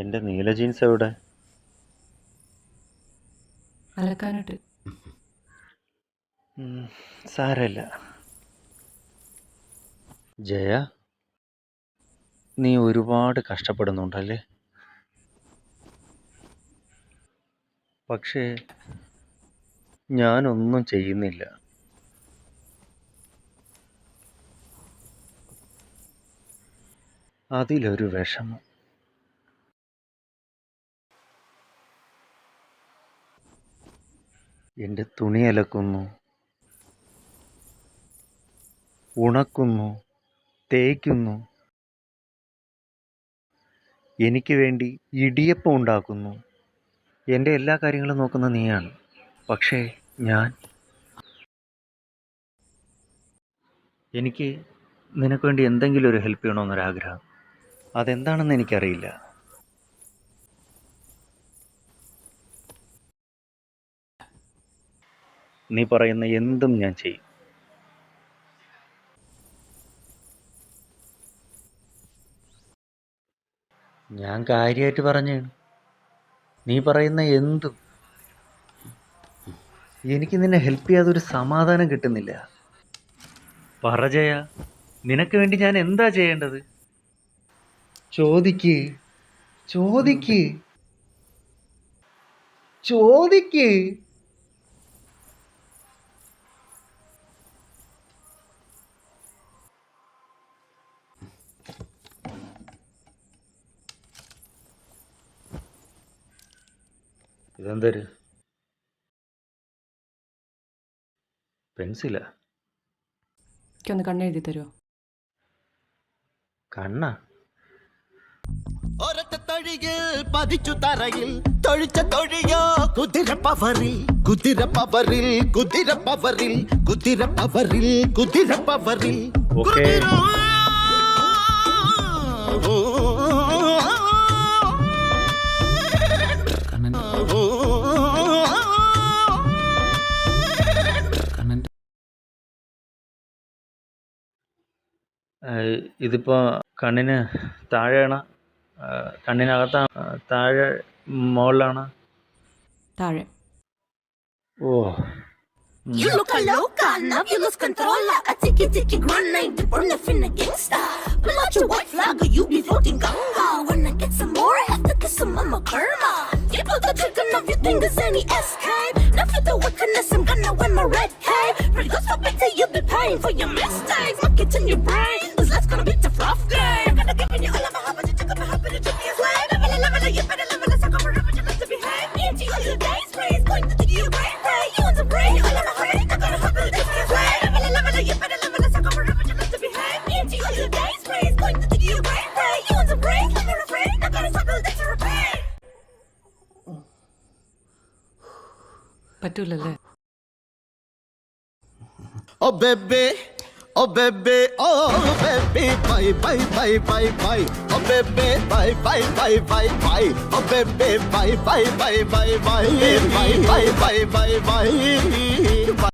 എൻ്റെ നീല ജീൻസ് എവിടെ? അലക്കാനിട്ട്. സാരമില്ല. ജയ, നീ ഒരുപാട് കഷ്ടപ്പെടുന്നുണ്ടല്ലേ? പക്ഷേ ഞാനൊന്നും ചെയ്യുന്നില്ല. അതിലൊരു വിഷമം. എൻ്റെ തുണി അലക്കുന്നു, ഉണക്കുന്നു, തേക്കുന്നു. എനിക്ക് വേണ്ടി ഇടിയപ്പം ഉണ്ടാക്കുന്നു. എൻ്റെ എല്ലാ കാര്യങ്ങളും നോക്കുന്ന നീയാണ്. പക്ഷേ എനിക്ക് നിനക്ക് വേണ്ടി എന്തെങ്കിലും ഒരു ഹെൽപ്പ് ചെയ്യണമെന്നൊരാഗ്രഹം. അതെന്താണെന്ന് എനിക്കറിയില്ല. നീ പറയുന്ന എന്തും ഞാൻ ചെയ്യും. ഞാൻ കാര്യമായിട്ട് പറഞ്ഞാണ്. നീ പറയുന്ന എന്തും. എനിക്ക് നിന്നെ ഹെൽപ്പ് ചെയ്യാതെ ഒരു സമാധാനം കിട്ടുന്നില്ല. പറ ജയ, നിനക്ക് വേണ്ടി ഞാൻ എന്താ ചെയ്യേണ്ടത്? ചോദിക്ക്, ചോദിക്ക്, ചോദിക്ക്. ഇതെന്തൊരു പെൻസിലാ? എനിക്കൊന്ന് കണ്ണെഴുതി തരുമോ? കണ്ണാ? ഒരൊറ്റ തൊഴിയിൽ പതിച്ചു തറയിൽ തൊഴിച്ച തൊഴിയോ കുതിര പവറിൽ കുതിര പവറിൽ കുതിര പവറിൽ കുതിര പവറിൽ കുതിര പവറിൽ ഓക്കേ. ഇതിപ്പോൾ കണ്ണിന് താഴെയാണ്, കണ്ണിനകത്താണ്, താഴെ മുകളിലാണ്? താഴെ. ഓ, You look a loca, now you lose control. A ticky ticky grenade, burn the finna gangsta. Pull out your white flag, or you be floating ganga. When I get some more, I have to kiss some mama karma. You pull the trigger, now you think there's any escape. Now for the wickedness, I'm gonna wear my red cape. Pretty good for better, you'll be paying for your mistakes. Look it in your brain, cause life's gonna be the rough game. I'm gonna give you all of my heart, but you took up my heart, but you took me as well. Level, you better level, let's talk about it, you love to behave. Me and you, all your days, praise, going to the you, right? You want to bring all of my heart, I gotta help you, this is way. Level, you better level, let's talk about it, but you love to behave. Me and you, all your days, praise, going to the you, right? You want to bring, I'm not afraid, I gotta help you, this is repair. പറ്റൂലല്ലേ? Oh baby, oh baby, oh baby, bye bye bye bye bye. Oh baby, bye bye bye bye bye. Oh baby, bye bye bye bye bye. Bye bye bye bye bye.